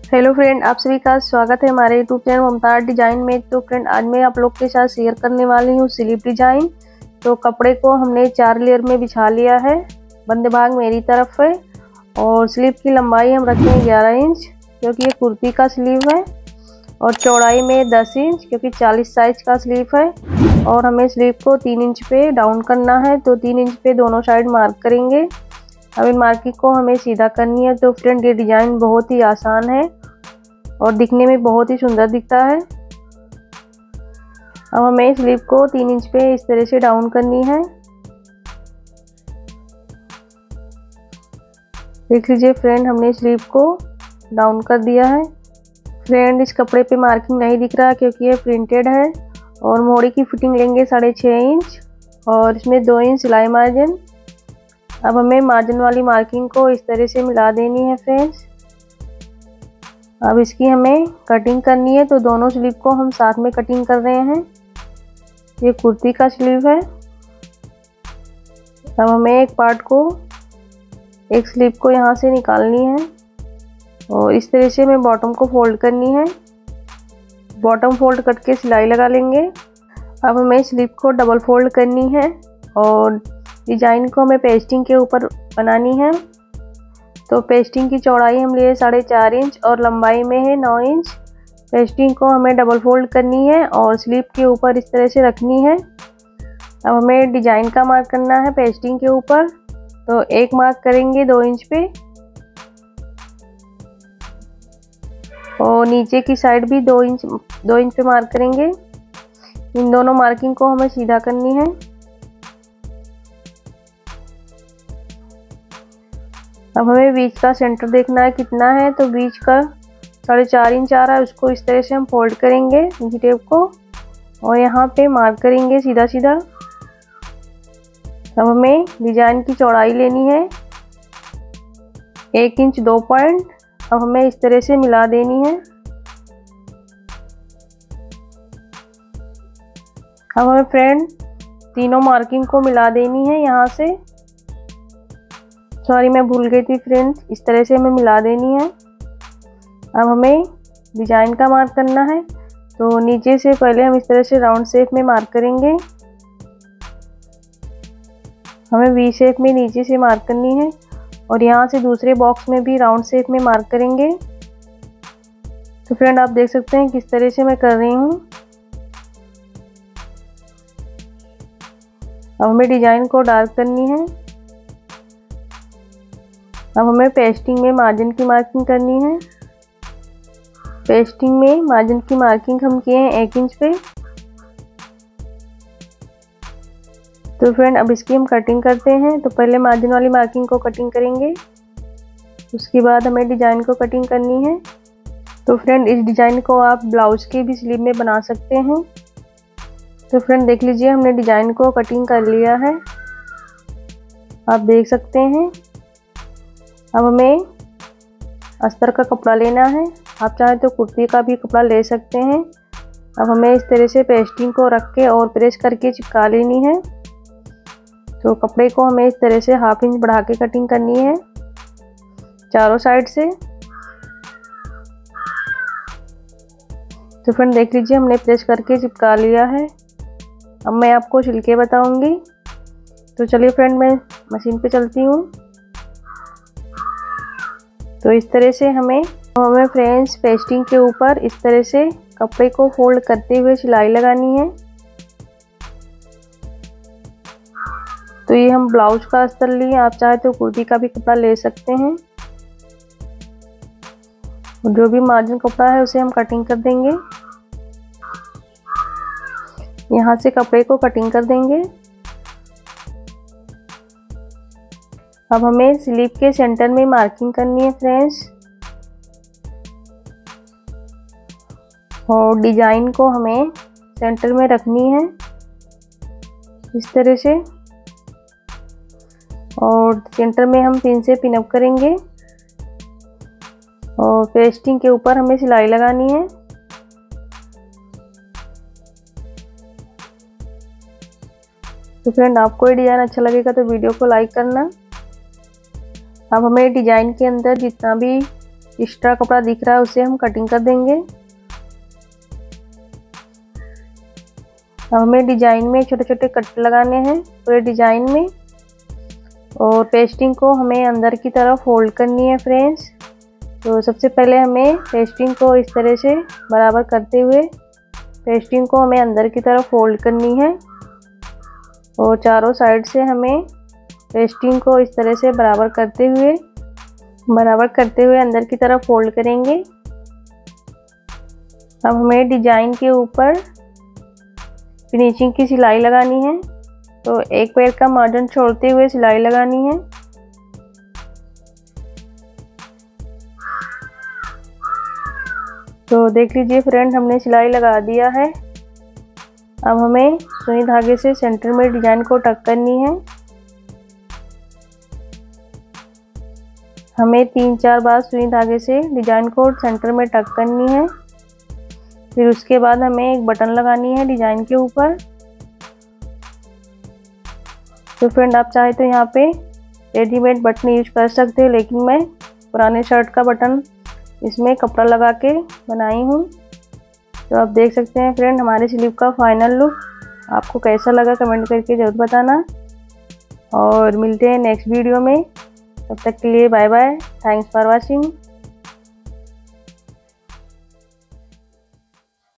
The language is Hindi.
हेलो फ्रेंड, आप सभी का स्वागत है हमारे यूट्यूब चैनल ममता आर्ट डिजाइन में। तो फ्रेंड, आज मैं आप लोग के साथ शेयर करने वाली हूँ स्लीव डिजाइन। तो कपड़े को हमने 4 लेयर में बिछा लिया है। बंद भाग मेरी तरफ है और स्लीव की लंबाई हम रखे हैं 11 इंच, क्योंकि ये कुर्ती का स्लीव है। और चौड़ाई में 10 इंच, क्योंकि 40 साइज का स्लीव है। और हमें स्लीव को 3 इंच पे डाउन करना है, तो 3 इंच पे दोनों साइड मार्क करेंगे। अब इन मार्किंग को हमें सीधा करनी है। तो फ्रेंड, ये डिजाइन बहुत ही आसान है और दिखने में बहुत ही सुंदर दिखता है। अब हमें स्लीव को 3 इंच पे इस तरह से डाउन करनी है। देख लीजिए फ्रेंड, हमने स्लीव को डाउन कर दिया है। फ्रेंड, इस कपड़े पे मार्किंग नहीं दिख रहा क्योंकि ये प्रिंटेड है। और मोड़ी की फिटिंग लेंगे 6.5 इंच और इसमें 2 इंच सिलाई मार्जिन। अब हमें मार्जिन वाली मार्किंग को इस तरह से मिला देनी है फ्रेंड्स। अब इसकी हमें कटिंग करनी है, तो दोनों स्लीव को हम साथ में कटिंग कर रहे हैं। ये कुर्ती का स्लीव है। अब हमें एक पार्ट को, एक स्लीव को यहाँ से निकालनी है और इस तरह से हमें बॉटम को फोल्ड करनी है। बॉटम फोल्ड करके सिलाई लगा लेंगे। अब हमें स्लीव को डबल फोल्ड करनी है और डिजाइन को हमें पेस्टिंग के ऊपर बनानी है। तो पेस्टिंग की चौड़ाई हम लिए 4.5 इंच और लंबाई में है 9 इंच। पेस्टिंग को हमें डबल फोल्ड करनी है और स्लीव के ऊपर इस तरह से रखनी है। अब हमें डिजाइन का मार्क करना है पेस्टिंग के ऊपर। तो एक मार्क करेंगे 2 इंच पे और नीचे की साइड भी 2 इंच पे मार्क करेंगे। इन दोनों मार्किंग को हमें सीधा करनी है। अब हमें बीच का सेंटर देखना है कितना है। तो बीच का 4.5 इंच आ रहा है, उसको इस तरह से हम फोल्ड करेंगे इंची टेप को और यहाँ पे मार्क करेंगे सीधा सीधा। अब हमें डिजाइन की चौड़ाई लेनी है 1 इंच 2 पॉइंट। अब हमें इस तरह से मिला देनी है। अब हमें फ्रेंड तीनों मार्किंग को मिला देनी है यहाँ से। सॉरी, मैं भूल गई थी फ्रेंड्स, इस तरह से हमें मिला देनी है। अब हमें डिजाइन का मार्क करना है। तो नीचे से पहले हम इस तरह से राउंड शेप में मार्क करेंगे। हमें वी शेप में नीचे से मार्क करनी है और यहाँ से दूसरे बॉक्स में भी राउंड शेप में मार्क करेंगे। तो फ्रेंड, आप देख सकते हैं किस तरह से मैं कर रही हूँ। अब हमें डिजाइन को डार्क करनी है। अब हमें पेस्टिंग में मार्जिन की मार्किंग करनी है। पेस्टिंग में मार्जिन की मार्किंग हम किए हैं 1 इंच पे। तो फ्रेंड, अब इसकी हम कटिंग करते हैं। तो पहले मार्जिन वाली मार्किंग को कटिंग करेंगे, उसके बाद हमें डिजाइन को कटिंग करनी है। तो फ्रेंड, इस डिजाइन को आप ब्लाउज के भी स्लीव में बना सकते हैं। तो फ्रेंड, देख लीजिए हमने डिजाइन को कटिंग कर लिया है, आप देख सकते हैं। अब हमें अस्तर का कपड़ा लेना है। आप चाहें तो कुर्ती का भी कपड़ा ले सकते हैं। अब हमें इस तरह से पेस्टिंग को रख के और प्रेस करके चिपका लेनी है। तो कपड़े को हमें इस तरह से 1/2 इंच बढ़ा के कटिंग करनी है चारों साइड से। तो फ्रेंड, देख लीजिए हमने प्रेस करके चिपका लिया है। अब मैं आपको सिल के बताऊंगी। तो चलिए फ्रेंड, मैं मशीन पे चलती हूँ। तो इस तरह से हमें फ्रेंड्स पेस्टिंग के ऊपर इस तरह से कपड़े को फोल्ड करते हुए सिलाई लगानी है। तो ये हम ब्लाउज का अस्तर लिए, आप चाहे तो कुर्ती का भी कपड़ा ले सकते हैं। जो भी मार्जिन कपड़ा है उसे हम कटिंग कर देंगे। यहाँ से कपड़े को कटिंग कर देंगे। अब हमें स्लीव के सेंटर में मार्किंग करनी है फ्रेंड्स और डिजाइन को हमें सेंटर में रखनी है इस तरह से। और सेंटर में हम पिन से पिन अप करेंगे और पेस्टिंग के ऊपर हमें सिलाई लगानी है। तो फ्रेंड, आपको ये डिज़ाइन अच्छा लगेगा तो वीडियो को लाइक करना। अब हमें डिजाइन के अंदर जितना भी एक्स्ट्रा कपड़ा दिख रहा है उसे हम कटिंग कर देंगे। अब हमें डिजाइन में छोटे छोटे कट लगाने हैं पूरे डिजाइन में, और पेस्टिंग को हमें अंदर की तरफ फोल्ड करनी है फ्रेंड्स। तो सबसे पहले हमें पेस्टिंग को इस तरह से बराबर करते हुए पेस्टिंग को हमें अंदर की तरफ फोल्ड करनी है, और चारों साइड से हमें पेस्टिंग को इस तरह से बराबर करते हुए अंदर की तरफ फोल्ड करेंगे। अब हमें डिजाइन के ऊपर फिनिशिंग की सिलाई लगानी है, तो एक पैर का मार्जिन छोड़ते हुए सिलाई लगानी है। तो देख लीजिए फ्रेंड, हमने सिलाई लगा दिया है। अब हमें सुई धागे से सेंटर में डिजाइन को टक करनी है। हमें 3-4 बार सुई धागे से डिजाइन को सेंटर में टक करनी है। फिर उसके बाद हमें एक बटन लगानी है डिजाइन के ऊपर। तो फ्रेंड, आप चाहे तो यहाँ पे रेडीमेड बटन यूज कर सकते हो, लेकिन मैं पुराने शर्ट का बटन इसमें कपड़ा लगा के बनाई हूँ। तो आप देख सकते हैं फ्रेंड हमारे स्लीव का फाइनल लुक। आपको कैसा लगा कमेंट करके जरूर बताना, और मिलते हैं नेक्स्ट वीडियो में। तब तक के लिए bye bye, thanks for watching.